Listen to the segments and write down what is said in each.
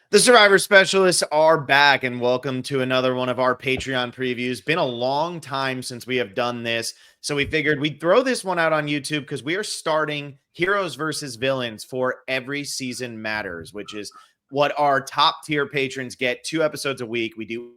The Survivor Specialists are back, and welcome to another one of our Patreon previews. Been a long time since we have done this, so we figured we'd throw this one out on YouTube because we are starting Heroes versus Villains for Every Season Matters, which is what our top tier patrons get 2 episodes a week. We do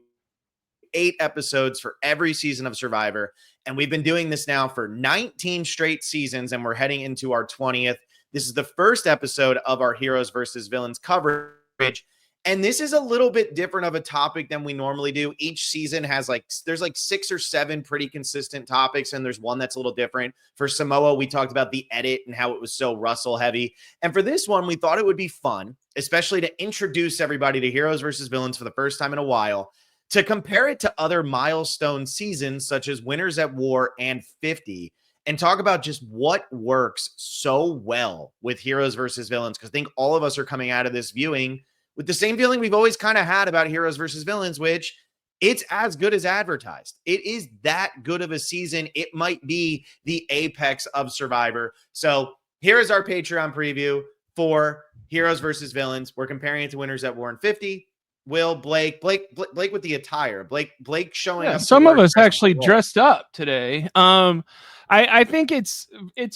8 episodes for every season of Survivor, and we've been doing this now for 19 straight seasons, and we're heading into our 20th. This is the first episode of our Heroes versus Villains coverage. And this is a little bit different of a topic than we normally do. Each season has there's 6 or 7 pretty consistent topics, and there's one that's a little different. For Samoa, we talked about the edit and how it was so Russell heavy. And for this one, we thought it would be fun, especially to introduce everybody to Heroes versus Villains for the first time in a while, to compare it to other milestone seasons such as Winners at War and 50, and talk about just what works so well with Heroes versus Villains. Because I think all of us are coming out of this viewing with the same feeling we've always kind of had about Heroes versus Villains, which it's as good as advertised. It is that good of a season. It might be the apex of Survivor. So here is our Patreon preview for Heroes versus Villains. We're comparing it to Winners at War and 50. Will, Blake with the attire. Blake showing up. Some of us actually dressed up today. I think it's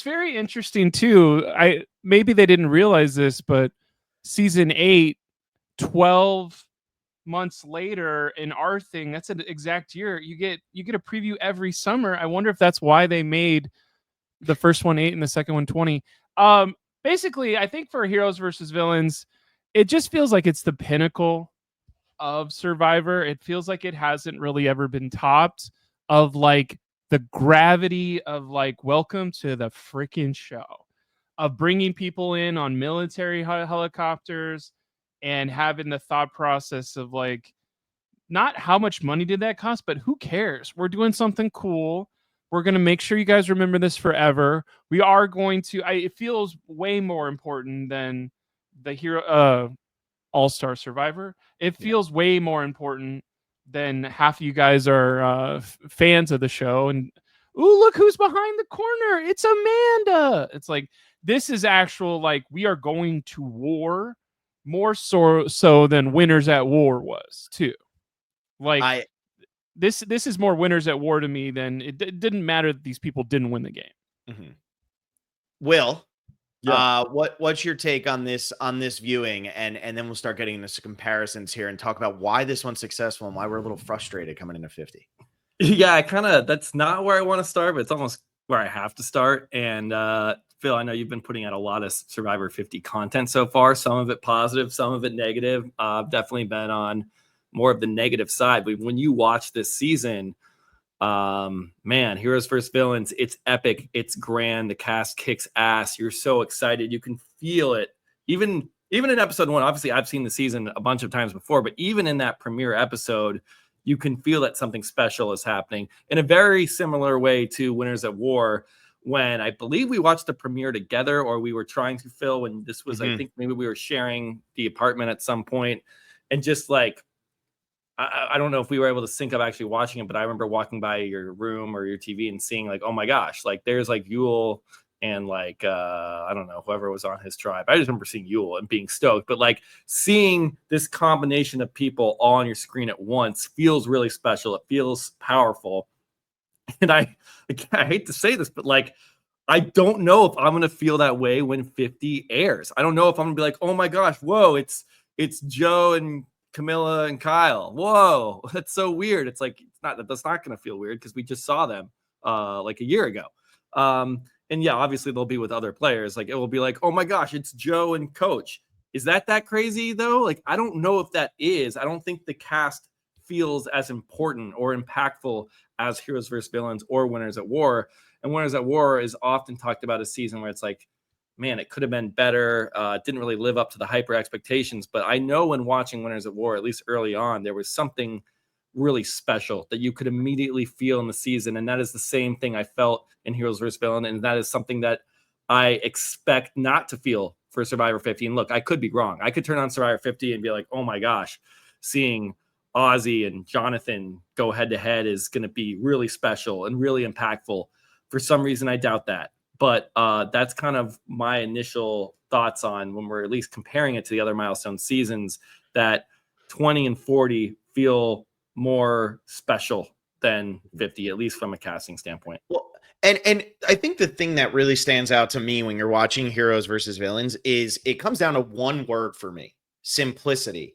very interesting too. Maybe they didn't realize this, but season 8, 12 months later in our thing, that's an exact year. You get a preview every summer. I wonder if that's why they made the first one 8 and the second one 20. Basically, I think for Heroes versus Villains, it just feels like it's the pinnacle of Survivor. It feels like it hasn't really ever been topped, of like the gravity of like welcome to the freaking show, of bringing people in on military helicopters and having the thought process of like, not how much money did that cost, but who cares? We're doing something cool. We're going to make sure you guys remember this forever. We are going to, it feels way more important than the hero, All-Star Survivor. It feels way more important than half of you guys are fans of the show. And, ooh, look who's behind the corner. It's Amanda. It's like, this is actual, like, we are going to war more so than Winners at War was too. Like, this is more Winners at War to me than it didn't matter that these people didn't win the game. Mm-hmm. Will, what's your take on this viewing, and then we'll start getting into some comparisons here and talk about why this one's successful and why we're a little frustrated coming into 50. Yeah, that's not where I want to start, but it's almost where I have to start. And Phil, I know you've been putting out a lot of Survivor 50 content so far, some of it positive, some of it negative. I've definitely been on more of the negative side. But when you watch this season, man, Heroes vs. Villains, it's epic, it's grand, the cast kicks ass, you're so excited, you can feel it. Even in episode 1, obviously I've seen the season a bunch of times before, but even in that premiere episode, you can feel that something special is happening in a very similar way to Winners at War, when I believe we watched the premiere together, or we were trying to, Phil, when this was, I think maybe we were sharing the apartment at some point, and just like, I don't know if we were able to sync up actually watching it, but I remember walking by your room or your TV and seeing like, oh my gosh, like there's like Yule and like, I don't know, whoever was on his tribe. I just remember seeing Yule and being stoked, but like seeing this combination of people all on your screen at once feels really special. It feels powerful. And I hate to say this, but like, I don't know if I'm going to feel that way when 50 airs. I don't know if I'm gonna be like, oh my gosh, whoa, it's Joe and Camilla and Kyle. Whoa, that's so weird. It's like, that's not going to feel weird because we just saw them like a year ago. And yeah, obviously they'll be with other players. Like it will be like, oh my gosh, it's Joe and Coach. Is that crazy though? Like, I don't know if that is. I don't think the cast feels as important or impactful as Heroes vs. Villains or Winners at War. And Winners at War is often talked about a season where it's like, man, it could have been better. It didn't really live up to the hyper expectations. But I know when watching Winners at War, at least early on, there was something really special that you could immediately feel in the season. And that is the same thing I felt in Heroes vs. Villains. And that is something that I expect not to feel for Survivor 50. And look, I could be wrong. I could turn on Survivor 50 and be like, oh my gosh, seeing Ozzy and Jonathan go head to head is going to be really special and really impactful. For some reason, I doubt that. But that's kind of my initial thoughts on when we're at least comparing it to the other milestone seasons, that 20 and 40 feel more special than 50, at least from a casting standpoint. Well, and I think the thing that really stands out to me when you're watching heroes versus villains is it comes down to one word for me: simplicity.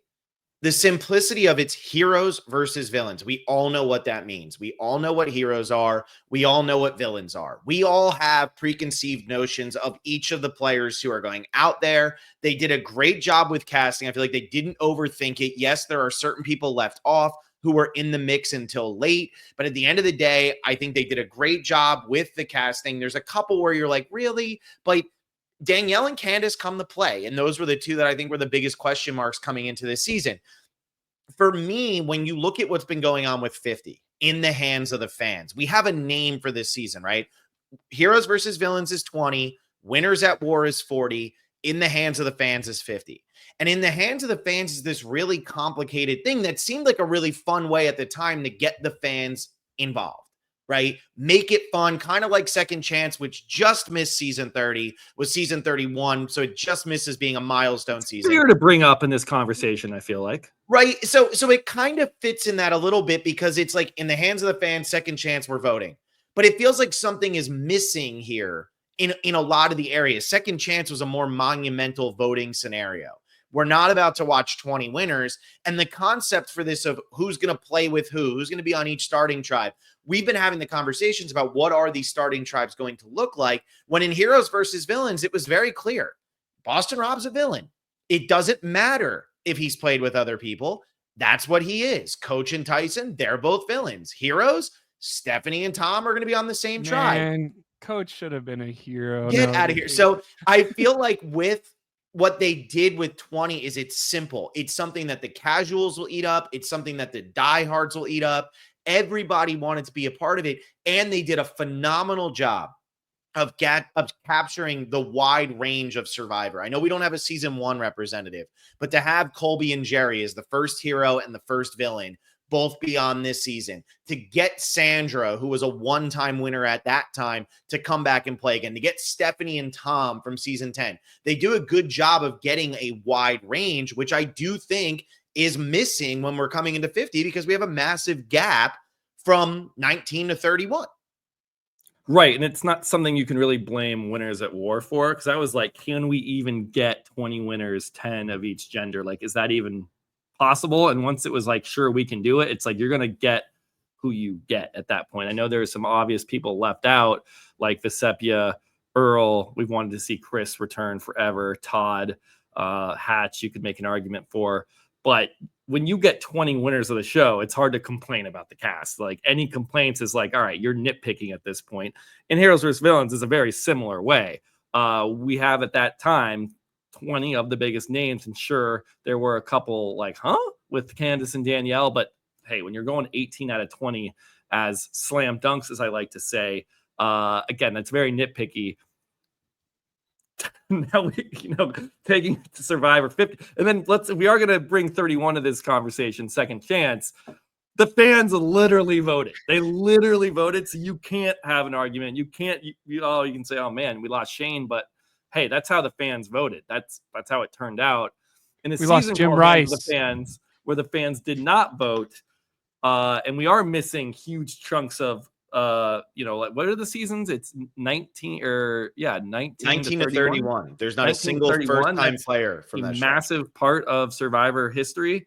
The simplicity of its heroes versus villains. We all know what that means. We all know what heroes are. We all know what villains are. We all have preconceived notions of each of the players who are going out there. They did a great job with casting. I feel like they didn't overthink it. Yes, there are certain people left off who were in the mix until late, but at the end of the day, I think they did a great job with the casting. There's a couple where you're like, really? But Danielle and Candace come to play. And those were the two that I think were the biggest question marks coming into this season. For me, when you look at what's been going on with 50 in the hands of the fans, we have a name for this season, right? Heroes versus villains is 20. Winners at war is 40. In the hands of the fans is 50. And in the hands of the fans is this really complicated thing that seemed like a really fun way at the time to get the fans involved. Right? Make it fun, kind of like Second Chance, which just missed season 30, was season 31. So it just misses being a milestone season. Fair to bring up in this conversation, I feel like. Right. So it kind of fits in that a little bit because it's like in the hands of the fans, Second Chance, we're voting. But it feels like something is missing here in a lot of the areas. Second Chance was a more monumental voting scenario. We're not about to watch 20 winners. And the concept for this of who's going to play with who's going to be on each starting tribe. We've been having the conversations about what are these starting tribes going to look like, when in heroes versus villains, it was very clear. Boston Rob's a villain. It doesn't matter if he's played with other people. That's what he is. Coach and Tyson, they're both villains. Heroes, Stephanie and Tom are going to be on the same tribe. And Coach should have been a hero. Get out of here. So I feel like with what they did with 20 is it's simple. It's something that the casuals will eat up. It's something that the diehards will eat up. Everybody wanted to be a part of it. And they did a phenomenal job of capturing the wide range of Survivor. I know we don't have a season 1 representative, but to have Colby and Jerry as the first hero and the first villain both be on this season, to get Sandra, who was a one-time winner at that time, to come back and play again, to get Stephanie and Tom from season 10. They do a good job of getting a wide range, which I do think is missing when we're coming into 50 because we have a massive gap from 19 to 31. Right. And it's not something you can really blame Winners at War for, because I was like, can we even get 20 winners, 10 of each gender? Like, is that even possible? And once it was like, sure, we can do it, it's like you're going to get who you get at that point. I know there's some obvious people left out, like Vesepia, Earl. We've wanted to see Chris return forever. Todd, Hatch, you could make an argument for. But when you get 20 winners of the show, it's hard to complain about the cast. Like, any complaints is like, all right, you're nitpicking at this point. And Heroes vs. Villains is a very similar way. We have at that time 20 of the biggest names, and sure, there were a couple like, with Candace and Danielle. But hey, when you're going 18 out of 20 as slam dunks, as I like to say, again, that's very nitpicky. Now we, taking it to Survivor 50, and then we are going to bring 31 to this conversation. Second Chance, the fans literally voted. They literally voted, so you can't have an argument. You can't. You can say, "Oh man, we lost Shane," but hey, that's how the fans voted. That's how it turned out. And we lost Jim Rice. The fans, where the fans did not vote, and we are missing huge chunks of. Like, what are the seasons? It's 19 to 31. There's not a single first-time player from that massive show. Part of Survivor history,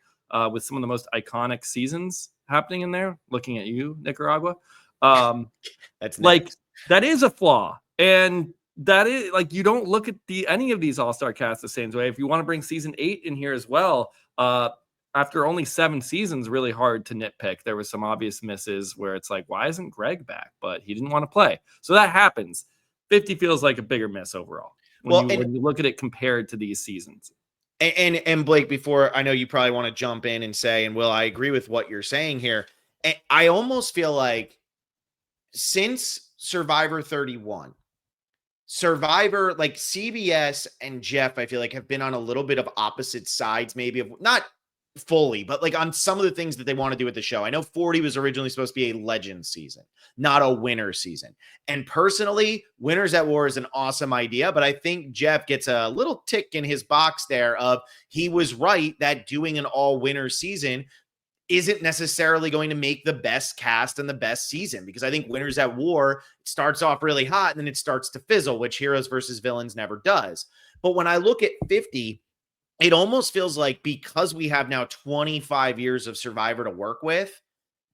with some of the most iconic seasons happening in there. Looking at you, Nicaragua. That's like nice. That is a flaw, and that is like, you don't look at any of these all-star casts the same way. If you want to bring season 8 in here as well, after only 7 seasons, really hard to nitpick. There was some obvious misses where it's like, why isn't Greg back? But he didn't want to play. So that happens. 50 feels like a bigger miss overall when you look at it compared to these seasons. And Blake, before, I know you probably want to jump in and say, and Will, I agree with what you're saying here. I almost feel like since Survivor 31, Survivor, like CBS and Jeff, I feel like have been on a little bit of opposite sides, maybe of not fully, but like on some of the things that they want to do with the show. I know 40 was originally supposed to be a legend season, not a winner season. And personally, Winners at War is an awesome idea, but I think Jeff gets a little tick in his box there of he was right that doing an all winner season isn't necessarily going to make the best cast and the best season, because I think Winners at War starts off really hot and then it starts to fizzle, which Heroes versus Villains never does. But when I look at 50, it almost feels like because we have now 25 years of Survivor to work with,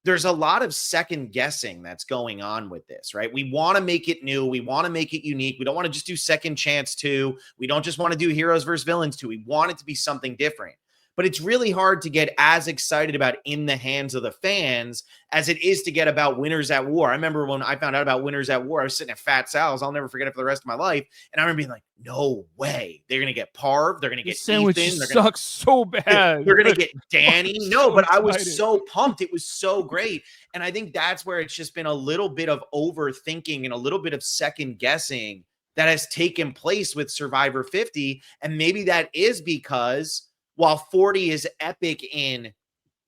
there's a lot of second guessing that's going on with this, right? We want to make it new. We want to make it unique. We don't want to just do Second Chance 2. We don't just want to do Heroes versus Villains 2. We want it to be something different. But it's really hard to get as excited about In the Hands of the Fans as it is to get about Winners at War. I remember when I found out about Winners at War, I was sitting at Fat Sal's. I'll never forget it for the rest of my life. And I remember being like, no way. They're going to get Parv. They're going to get sandwich Ethan. Sucks so bad. They're going to get Danny. No, but I was excited. so pumped. It was so great. And I think that's where it's just been a little bit of overthinking and a little bit of second guessing that has taken place with Survivor 50. And maybe that is because while 40 is epic in,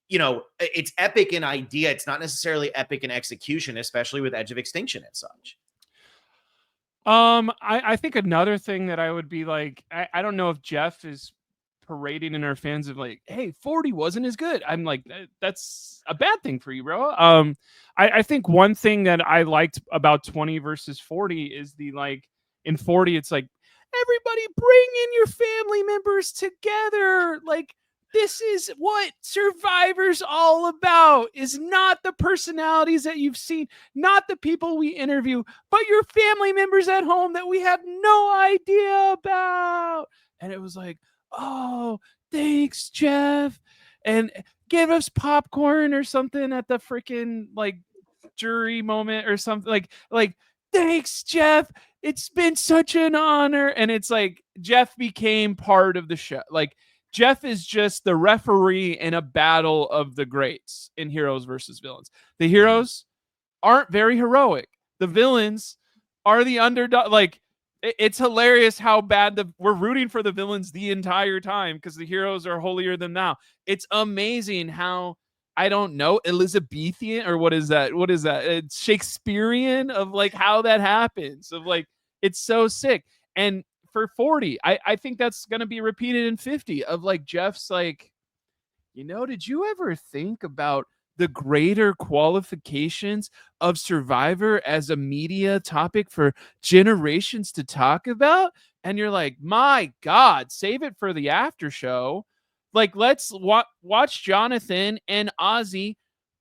it's epic in idea, it's not necessarily epic in execution, especially with Edge of Extinction and such. I think another thing that I would be like, I don't know if Jeff is parading in our fans of like, hey, 40 wasn't as good. I'm like, that's a bad thing for you, bro. I think one thing that I liked about 20 versus 40 is the, like, in 40, it's like, everybody bring in your family members together. Like, this is what Survivor's all about, is not the personalities that you've seen, not the people we interview, but your family members at home that we have no idea about. And it was like, oh, thanks, Jeff. And give us popcorn or something at the freaking, like, jury moment or something. Like, thanks, Jeff. It's been such an honor. And it's like Jeff became part of the show. Like, Jeff is just the referee in a battle of the greats in Heroes versus Villains. The heroes aren't very heroic. The villains are the underdog. Like, it's hilarious how bad we're rooting for the villains the entire time because the heroes are holier than thou. It's amazing how, I don't know, Elizabethan, or what is that? It's Shakespearean of like how that happens, of like, it's so sick. And for 40, I think that's going to be repeated in 50 of like, Jeff's like, did you ever think about the greater qualifications of Survivor as a media topic for generations to talk about? And you're like, my God, save it for the after show. Like, let's watch Jonathan and Ozzy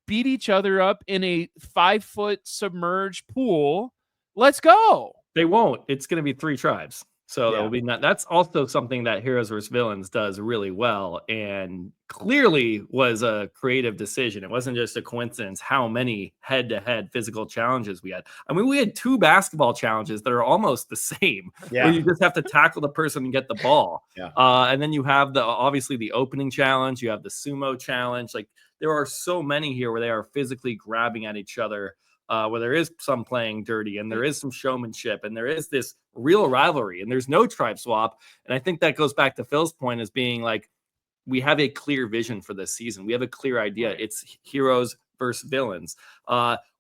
beat each other up in a 5-foot submerged pool. Let's go. They won't. It's going to be 3 tribes. So that will be that's also something that Heroes vs. Villains does really well, and clearly was a creative decision. It wasn't just a coincidence how many head-to-head physical challenges we had. I mean, we had 2 basketball challenges that are almost the same, where you just have to tackle the person and get the ball. And then you have obviously the opening challenge. You have the sumo challenge. Like, there are so many here where they are physically grabbing at each other. Where there is some playing dirty and there is some showmanship and there is this real rivalry and there's no tribe swap. And I think that goes back to Phil's point as being like, we have a clear vision for this season. We have a clear idea. It's heroes versus villains.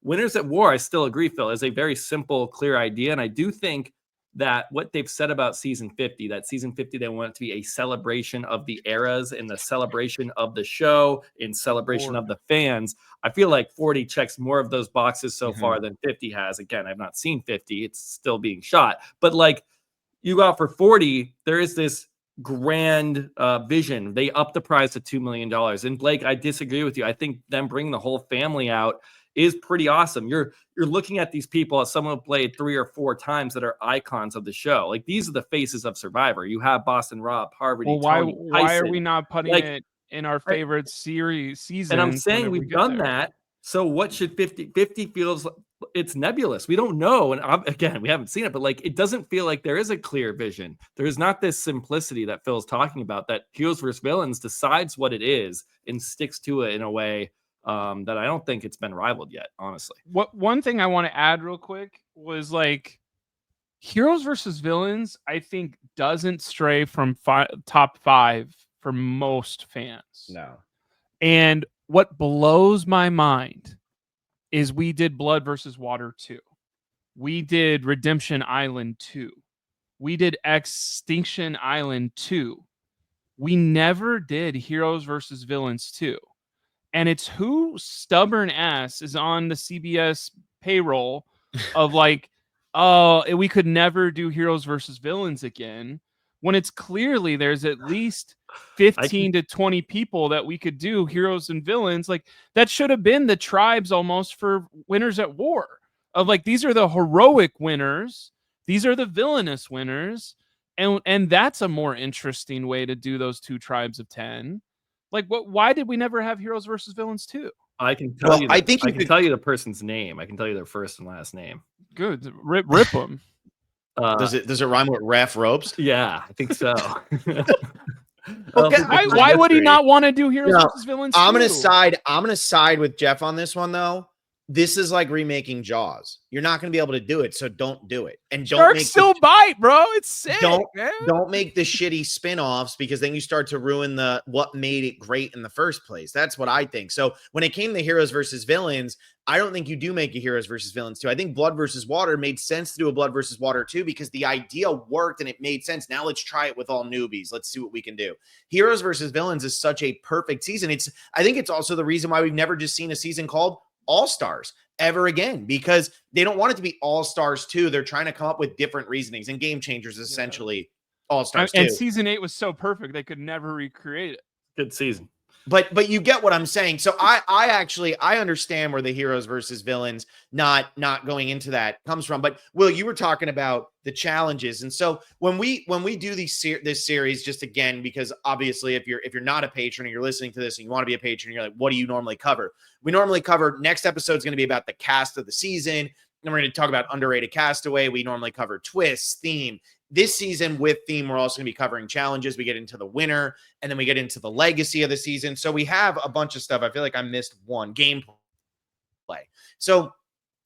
Winners at War, I still agree, Phil, is a very simple, clear idea. And I do think that what they've said about season 50, that season 50, they want it to be a celebration of the eras and the celebration of the show, in celebration of the fans. I feel like 40 checks more of those boxes so far than 50 has. Again, I've not seen 50. It's still being shot. But like, you go out for 40, there is this grand vision. They upped the prize to $2 million. And Blake, I disagree with you. I think them bringing the whole family out is pretty awesome. You're looking at these people as someone who played 3 or 4 times that are icons of the show. Like, these are the faces of Survivor. You have Boston Rob, Parvati, Tony, why are we not putting it in our favorite season? And I'm saying we've done that. So what should 50 feels, it's nebulous. We don't know. And again, we haven't seen it, but like, it doesn't feel like there is a clear vision. There is not this simplicity that Phil's talking about, that Heroes vs. Villains decides what it is and sticks to it in a way that I don't think it's been rivaled yet, honestly. One thing I want to add real quick was, like, Heroes versus Villains, I think, doesn't stray from top 5 for most fans. No. And what blows my mind is we did Blood versus Water 2. We did Redemption Island 2. We did Extinction Island 2. We never did Heroes versus Villains 2. And it's who stubborn ass is on the CBS payroll of like, oh, we could never do Heroes versus Villains again, when it's clearly there's at least 15 to 20 people that we could do Heroes and Villains. Like, that should have been the tribes almost for Winners at War, of like, these are the heroic winners, these are the villainous winners, and that's a more interesting way to do those two tribes of 10. Like, what? Why did we never have Heroes versus Villains 2? I can tell Well, you. I think I you can could- tell you the person's name. I can tell you their first and last name. Good, rip them. Does it rhyme with ref ropes? Yeah, I think so. Okay, Why would he not want to do Heroes No, versus Villains? I'm 2? gonna side with Jeff on this one though. This is like remaking Jaws. You're not gonna be able to do it, so don't do it. And don't Sharks make still bite, bro. It's sick, man. don't make the shitty spin-offs, because then you start to ruin the what made it great in the first place. That's what I think. So when it came to Heroes versus Villains, I don't think you do make a Heroes versus Villains 2. I think Blood versus Water made sense to do a Blood versus Water 2 because the idea worked and it made sense. Now let's try it with all newbies. Let's see what we can do. Heroes versus Villains is such a perfect season. I think it's also the reason why we've never just seen a season called All-Stars ever again, because they don't want it to be All-Stars 2. They're trying to come up with different reasonings, and Game Changers is essentially All-Stars 2. And season 8 was so perfect they could never recreate it. Good season. But you get what I'm saying. So I understand where the Heroes versus Villains not going into that comes from. But Will, you were talking about the challenges, and so when we do this series, just again, because obviously if you're not a patron and you're listening to this and you want to be a patron, you're like, what do you normally cover? We normally cover, next episode is going to be about the cast of the season. Then we're going to talk about underrated castaway. We normally cover twists, theme. This season with theme, we're also going to be covering challenges. We get into the winner, and then we get into the legacy of the season. So we have a bunch of stuff. I feel like I missed one, gameplay. So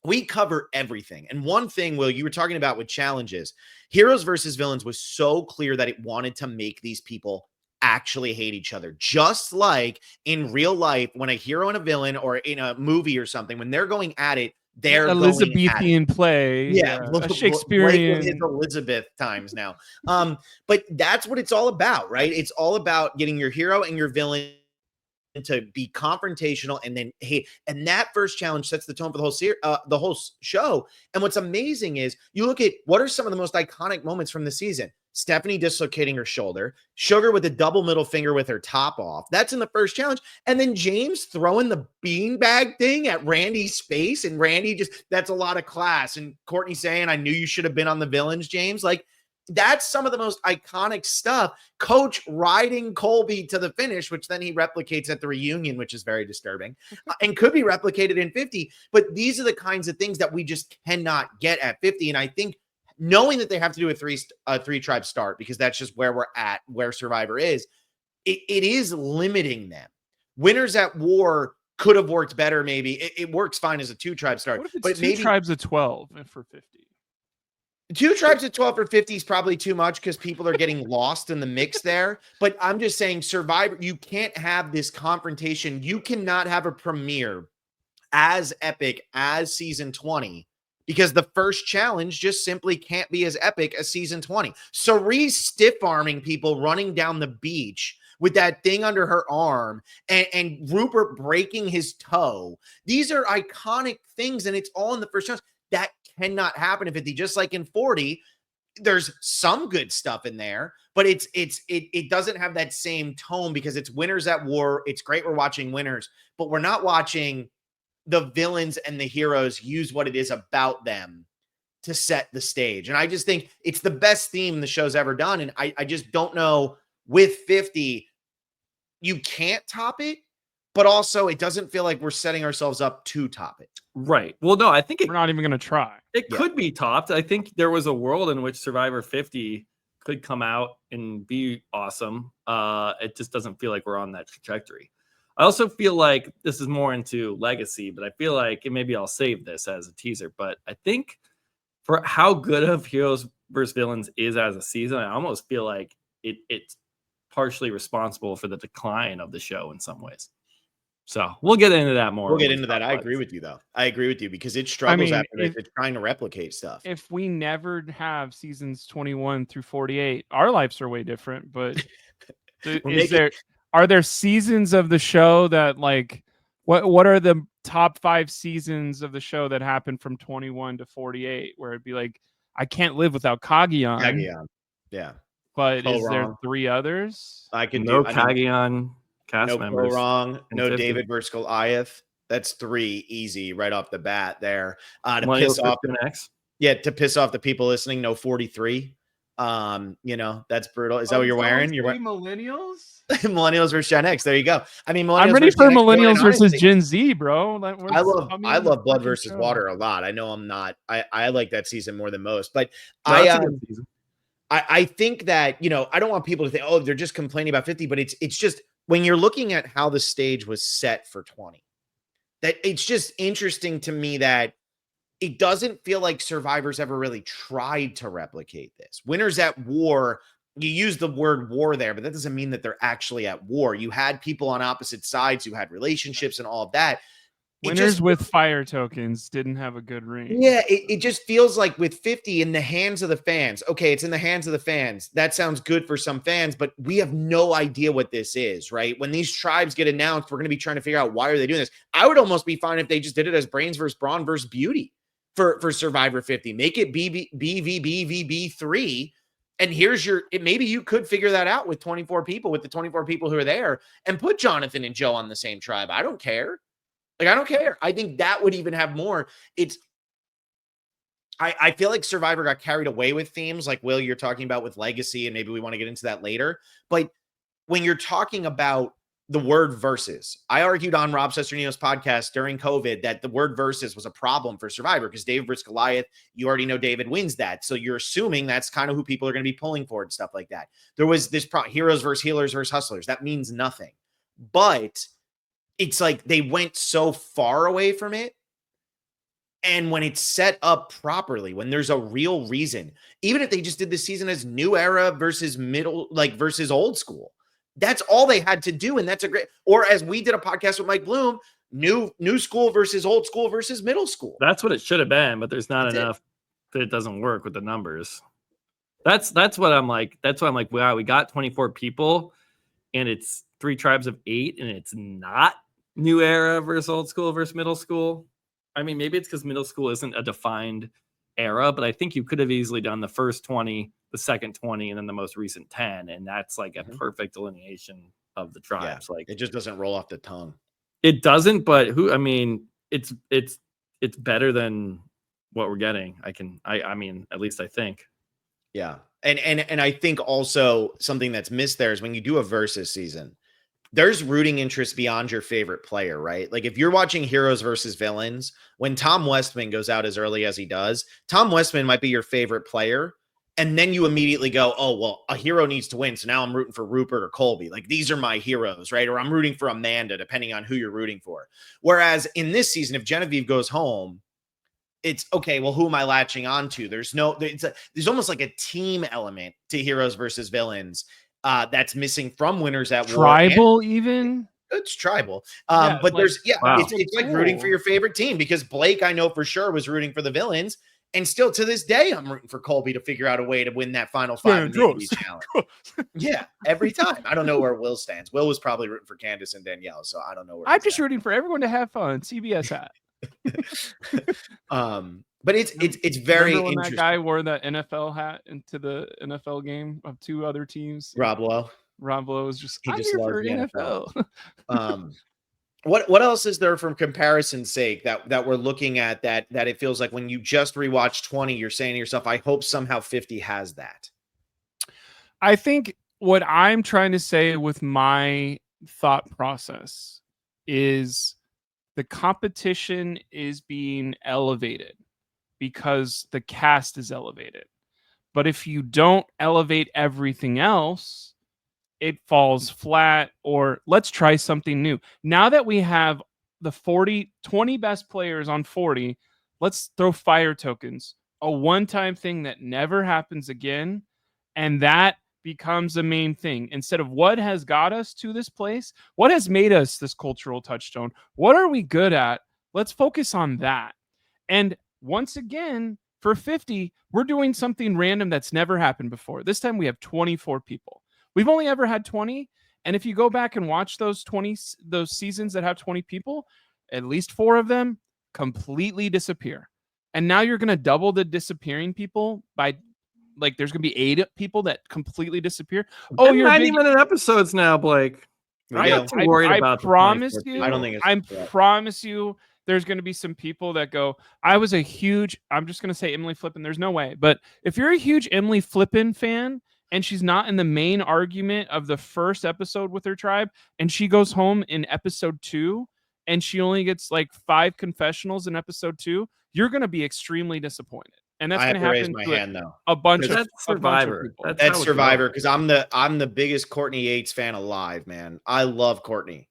we cover everything. And one thing, Will, you were talking about with challenges, Heroes versus Villains was so clear that it wanted to make these people actually hate each other. Just like in real life, when a hero and a villain, or in a movie or something, when they're going at it, they're Elizabethan play, a Shakespearean, his Elizabeth times now. But that's what it's all about, right? It's all about getting your hero and your villain to be confrontational, and then hate. And that first challenge sets the tone for the whole show. And what's amazing is you look at what are some of the most iconic moments from the season. Stephanie dislocating her shoulder, Sugar with a double middle finger with her top off. That's in the first challenge. And then James throwing the beanbag thing at Randy's face, and Randy that's a lot of class. And Courtney saying, I knew you should have been on the villains, James. Like, that's some of the most iconic stuff. Coach riding Colby to the finish, which then he replicates at the reunion, which is very disturbing and could be replicated in 50. But these are the kinds of things that we just cannot get at 50. And I think knowing that they have to do a three tribe start, because that's just where we're at, where Survivor is, it is limiting them. Winners at War could have worked better. Maybe it works fine as a 2 tribe start, what if it's but 2 maybe tribes of 12 for 50? 2 tribes at 12 for 50 is probably too much because people are getting lost in the mix there. But I'm just saying, Survivor, you can't have this confrontation. You cannot have a premiere as epic as season 20, because the first challenge just simply can't be as epic as season 20. Cerise stiff-arming people running down the beach with that thing under her arm, and Rupert breaking his toe. These are iconic things, and it's all in the first challenge. That cannot happen if it, just like in 40, there's some good stuff in there, but it doesn't have that same tone because it's Winners at War. It's great we're watching winners, but we're not watching the villains and the heroes use what it is about them to set the stage. And I just think it's the best theme the show's ever done. And I just don't know, with 50, you can't top it, but also it doesn't feel like we're setting ourselves up to top it. Right. Well, no, I think We're not even going to try. It could be topped. I think there was a world in which Survivor 50 could come out and be awesome. It just doesn't feel like we're on that trajectory. I also feel like this is more into legacy, but I feel like, and maybe I'll save this as a teaser, but I think for how good of Heroes versus Villains is as a season, I almost feel like it's partially responsible for the decline of the show in some ways. So we'll get into that more. We'll get into that. I agree with you, though. I agree with you because it struggles after this. It's trying to replicate stuff. If we never have seasons 21 through 48, our lives are way different. But are there seasons of the show that like what are the top 5 seasons of the show that happened from 21 to 48 where it'd be like I can't live without Kagion. Yeah. But is there 3 others? I can do Kagion cast members. No wrong. No 50. David versus Goliath. That's 3 easy right off the bat there. To piss off to piss off the people listening. No 43. That's brutal. Is that what you're wearing? You're wearing millennials? Millennials versus Gen X. There you go. I mean, I'm ready for millennials versus Gen Z, bro. I love Blood versus Water a lot. I know I'm not. I like that season more than most, but I think that, I don't want people to think, oh, they're just complaining about 50, but it's just when you're looking at how the stage was set for 20, that it's just interesting to me that it doesn't feel like Survivor's ever really tried to replicate this. Winners at War, you use the word war there, but that doesn't mean that they're actually at war. You had people on opposite sides who had relationships and all of that. Winners with fire tokens didn't have a good ring. Yeah, it just feels like with 50 in the hands of the fans. Okay, it's in the hands of the fans. That sounds good for some fans, but we have no idea what this is, right? When these tribes get announced, we're going to be trying to figure out why are they doing this. I would almost be fine if they just did it as brains versus brawn versus beauty for Survivor 50. Make it BVBV3. And here's maybe you could figure that out with 24 people, with the 24 people who are there, and put Jonathan and Joe on the same tribe. I don't care. I don't care. I think that would even have more. I feel like Survivor got carried away with themes like Will, you're talking about with legacy, and maybe we want to get into that later. But when you're talking about the word versus, I argued on Rob Cesternino's podcast during COVID that the word versus was a problem for Survivor because David versus Goliath, you already know David wins that. So you're assuming that's kind of who people are going to be pulling for and stuff like that. There was this heroes versus healers versus hustlers. That means nothing. But it's like they went so far away from it. And when it's set up properly, when there's a real reason, even if they just did this season as new era versus versus old school, that's all they had to do. And that's a great, or as we did a podcast with Mike Bloom, new school versus old school versus middle school. That's what it should have been, but there's not enough that it doesn't work with the numbers. That's what I'm like. That's why I'm like, wow, we got 24 people and it's 3 tribes of 8 and it's not new era versus old school versus middle school. I mean, maybe it's because middle school isn't a defined era, but I think you could have easily done the first 20, the second 20, and then the most recent 10. And that's like a perfect delineation of the tribes. Yeah, like it just doesn't roll off the tongue. It doesn't, but it's better than what we're getting. I mean, at least I think. Yeah. And I think also something that's missed there is when you do a versus season, there's rooting interest beyond your favorite player, right? Like if you're watching heroes versus villains, when Tom Westman goes out as early as he does, Tom Westman might be your favorite player. And then you immediately go, oh, well, a hero needs to win. So now I'm rooting for Rupert or Colby. Like these are my heroes, right? Or I'm rooting for Amanda, depending on who you're rooting for. Whereas in this season, if Genevieve goes home, it's okay. Well, who am I latching onto? There's almost like a team element to heroes versus villains that's missing from winners at war. Tribal, even it's tribal. But there's it's like rooting for your favorite team because Blake, I know for sure, was rooting for the villains. And still to this day, I'm rooting for Colby to figure out a way to win that final 5 in the Indies challenge. Yeah, every time. I don't know where Will stands. Will was probably rooting for Candace and Danielle, so I don't know where. I'm just rooting for everyone to have fun. CBS hat. But it's very when interesting. That guy wore that NFL hat into the NFL game of 2 other teams. Rob Lowe was just I'm here for NFL. What else is there from comparison's sake that we're looking at that it feels like when you just rewatch 20, you're saying to yourself, I hope somehow 50 has that? I think what I'm trying to say with my thought process is the competition is being elevated because the cast is elevated. But if you don't elevate everything else, it falls flat, or let's try something new. Now that we have the 20 best players on 40, let's throw fire tokens, a one-time thing that never happens again. And that becomes the main thing instead of what has got us to this place, what has made us this cultural touchstone, what are we good at? Let's focus on that. And once again, for 50, we're doing something random that's never happened before. This time we have 24 people. We've only ever had 20. And if you go back and watch those seasons that have 20 people, at least 4 of them completely disappear. And now you're going to double the disappearing people by, like, there's going to be 8 people that completely disappear. Oh, And you're 90-minute episodes now, Blake. I'm not too worried about the promise 24 you. I don't think it's I correct. promise you, there's going to be some people that go, I'm just going to say Emily Flippin. There's no way. But if you're a huge Emily Flippin fan and she's not in the main argument of the first episode with her tribe, and she goes home in episode 2 and she only gets like 5 confessionals in episode 2, you're going to be extremely disappointed. And that's I going have to to raise happen my to hand though. a bunch That's of Survivor. people. That's That's how it Survivor, goes. because I'm the biggest Courtney Yates fan alive, man. I love Courtney.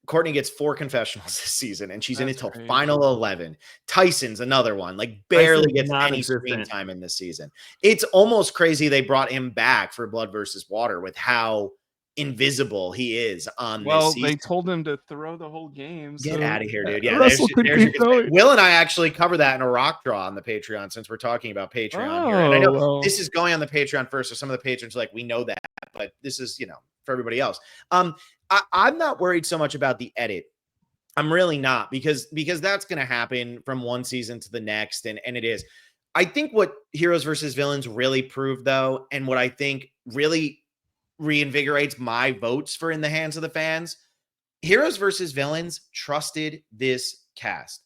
Courtney gets 4 confessionals this season, and she's in it That's till crazy. final 11. Tyson's another one, like barely Tyson's gets any screen non-existent. time in this season. It's almost crazy they brought him back for Blood versus Water with how invisible he is on Well, this season. they told him to throw the whole game. Get so out of here, dude. Yeah, Russell could there's your keep going. Will and I actually cover that in a rock draw on the Patreon, since we're talking about Patreon here. And I know well. this is going on the Patreon first, so some of the patrons are like, we know that, but this is, for everybody else. I'm not worried so much about the edit. I'm really not, because that's going to happen from one season to the next, and it is. I think what Heroes versus Villains really proved, though, and what I think really reinvigorates my votes for In the Hands of the Fans, Heroes versus Villains trusted this cast.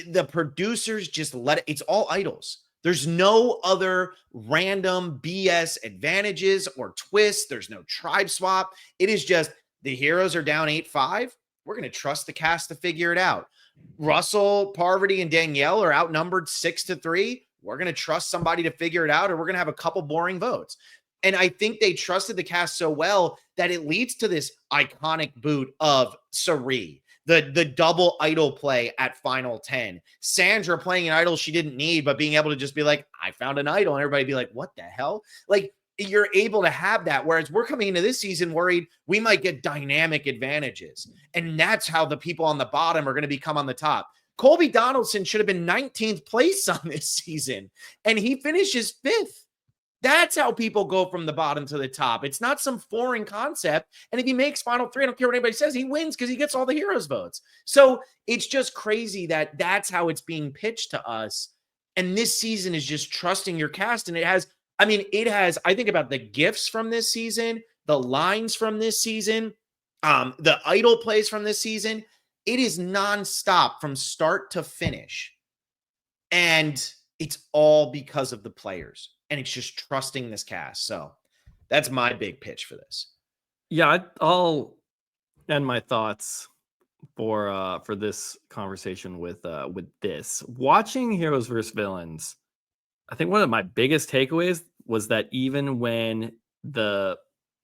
The producers just let it. It's all idols. There's no other random BS advantages or twists. There's no tribe swap. It is just the heroes are down 8-5. We're going to trust the cast to figure it out. Russell, Parvati, and Danielle are outnumbered 6-3. We're going to trust somebody to figure it out, or we're going to have a couple boring votes. And I think they trusted the cast so well that it leads to this iconic boot of Sari, the double idol play at Final 10. Sandra playing an idol she didn't need, but being able to just be like, I found an idol, and everybody be like, what the hell? Like, you're able to have that, whereas we're coming into this season worried we might get dynamic advantages. And that's how the people on the bottom are going to become on the top. Colby Donaldson should have been 19th place on this season, and he finishes 5th. That's how people go from the bottom to the top. It's not some foreign concept. And if he makes Final 3, I don't care what anybody says, he wins because he gets all the heroes votes. So it's just crazy that that's how it's being pitched to us. And this season is just trusting your cast. And I think about the gifts from this season, the lines from this season, the idol plays from this season. It is nonstop from start to finish. And it's all because of the players. And it's just trusting this cast. So that's my big pitch for this. Yeah, I'll end my thoughts for this conversation with this. Watching Heroes vs. Villains, I think one of my biggest takeaways was that even when the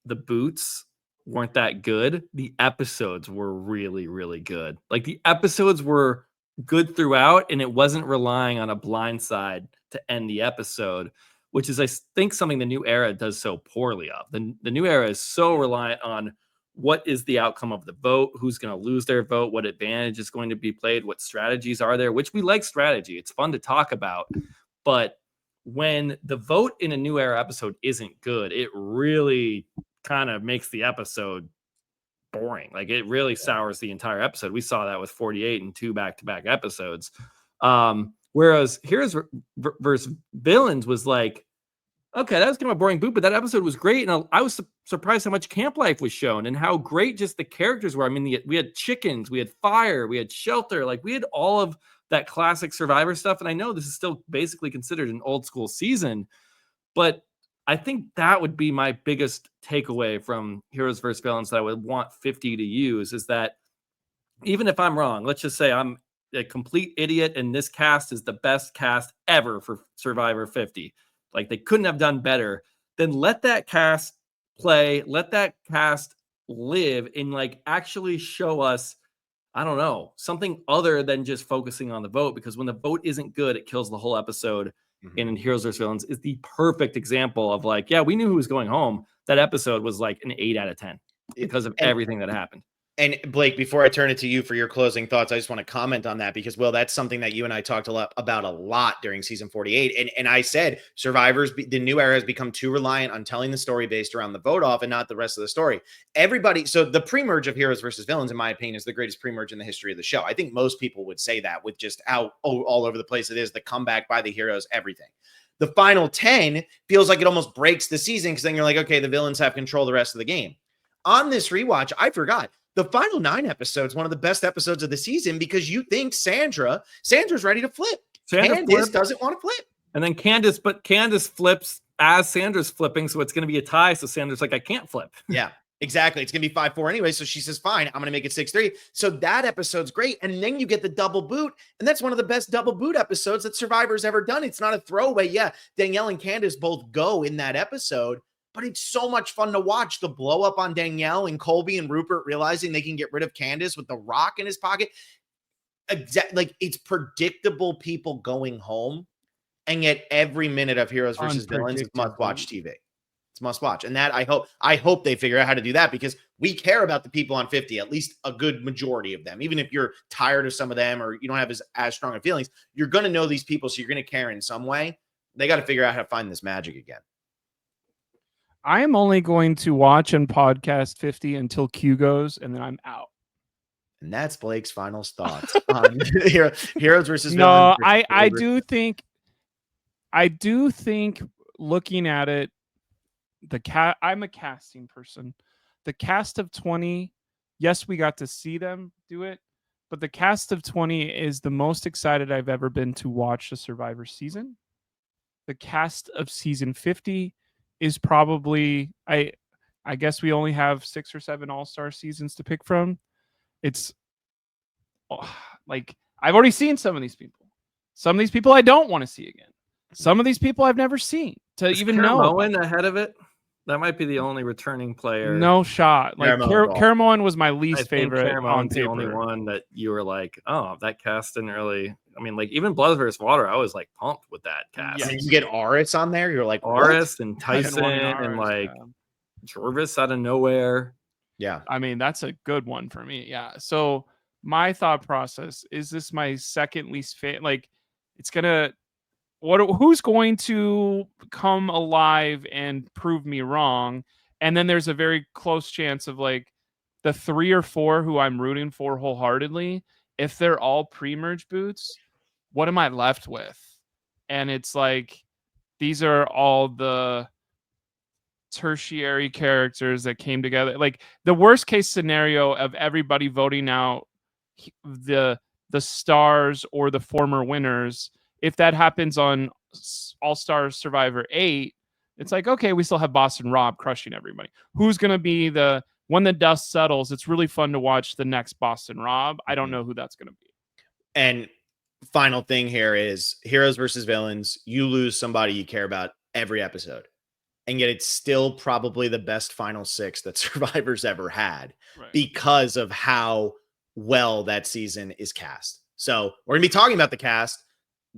boots weren't that good, the episodes were really, really good. Like, the episodes were good throughout, and it wasn't relying on a blindside to end the episode, which is, I think, something the new era does so poorly of. The new era is so reliant on what is the outcome of the vote, who's going to lose their vote, what advantage is going to be played, what strategies are there, which we like strategy. It's fun to talk about. But when the vote in a new era episode isn't good, it really kind of makes the episode boring. Like, it really sours the entire episode. We saw that with 48 and 2 back-to-back episodes. Whereas Heroes versus Villains was like, okay, that was kind of a boring boot, but that episode was great. And I was surprised how much camp life was shown and how great just the characters were. I mean, we had chickens, we had fire, we had shelter. Like, we had all of that classic Survivor stuff. And I know this is still basically considered an old school season, but I think that would be my biggest takeaway from Heroes vs. Villains that I would want 50 to use, is that even if I'm wrong, let's just say I'm a complete idiot and this cast is the best cast ever for Survivor 50. Like, they couldn't have done better. Then let that cast play, let that cast live, and like actually show us, I don't know, something other than just focusing on the vote, because when the vote isn't good, it kills the whole episode. in Heroes vs. Villains is the perfect example of like, yeah, we knew who was going home. That episode was like an 8 out of 10 because of everything that happened. And Blake, before I turn it to you for your closing thoughts, I just want to comment on that because, Will, that's something that you and I talked about a lot during season 48. And I said Survivors, the new era has become too reliant on telling the story based around the vote off and not the rest of the story. Everybody, so the pre-merge of Heroes versus Villains, in my opinion, is the greatest pre-merge in the history of the show. I think most people would say that with just how all over the place it is, the comeback by the heroes, everything. The final 10 feels like it almost breaks the season because then you're like, okay, the villains have control the rest of the game. On this rewatch, I forgot. The final 9 episodes, one of the best episodes of the season because you think Sandra's ready to flip. Candace doesn't want to flip. And then Candace flips as Sandra's flipping, so it's going to be a tie. So Sandra's like, I can't flip. Yeah, exactly. It's going to be 5-4 anyway. So she says, fine, I'm going to make it 6-3. So that episode's great. And then you get the double boot. And that's one of the best double boot episodes that Survivor's ever done. It's not a throwaway. Yeah, Danielle and Candace both go in that episode. But it's so much fun to watch the blow up on Danielle and Colby and Rupert realizing they can get rid of Candace with the rock in his pocket. Like it's predictable people going home, and yet every minute of Heroes versus Villains is must-watch TV. It's must-watch, and that I hope they figure out how to do that because we care about the people on 50, at least a good majority of them. Even if you're tired of some of them or you don't have as strong of feelings, you're going to know these people, so you're going to care in some way. They got to figure out how to find this magic again. I am only going to watch and podcast 50 until Q goes, and then I'm out. And that's Blake's final thoughts on Heroes versus Villains. No, I do think looking at it, I'm a casting person. The cast of 20, yes, we got to see them do it, but the cast of 20 is the most excited I've ever been to watch the Survivor season. The cast of season 50 is probably, I guess we only have 6 or 7 all-star seasons to pick from. It's like I've already seen some of these people. Some of these people I don't want to see again. Some of these people I've never seen to even know. Caramoan ahead of it. That might be the only returning player. No shot. Like Caramoan was my least favorite on the paper. Only one that you were like, oh, that cast didn't really. I mean, like even Blood vs. Water, I was like pumped with that cast. Yeah, you get Aris on there. You're like Aris and Tyson and like Jervis out of nowhere. Yeah, I mean that's a good one for me. Yeah. So my thought process is this my second least favorite. Like it's gonna. Who's going to come alive and prove me wrong? And then there's a very close chance of like the 3 or 4 who I'm rooting for wholeheartedly. If they're all pre-merge boots, what am I left with? And it's like, these are all the tertiary characters that came together. Like the worst case scenario of everybody voting out the stars or the former winners. If that happens on All-Star Survivor 8, it's like, okay, we still have Boston Rob crushing everybody. Who's going to be when the dust settles, it's really fun to watch the next Boston Rob. I don't know who that's going to be. And final thing here is Heroes versus Villains. You lose somebody you care about every episode. And yet it's still probably the best final 6 that Survivor's ever had because of how well that season is cast. So we're going to be talking about the cast.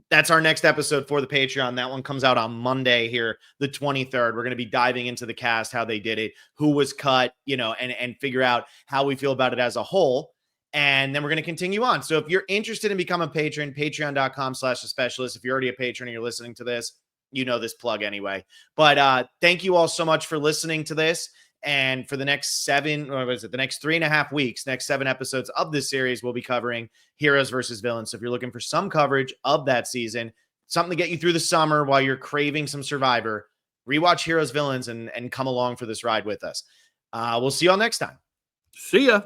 That's our next episode for the Patreon. That one comes out on Monday here, the 23rd. We're going to be diving into the cast, how they did it, who was cut, and figure out how we feel about it as a whole. And then we're going to continue on. So if you're interested in becoming a patron, patreon.com/thespecialist. If you're already a patron and you're listening to this, you know this plug anyway. But thank you all so much for listening to this. And for the next the next 3.5 weeks, next 7 episodes of this series, we'll be covering Heroes versus Villains. So if you're looking for some coverage of that season, something to get you through the summer while you're craving some Survivor, rewatch Heroes Villains and come along for this ride with us. We'll see you all next time. See ya.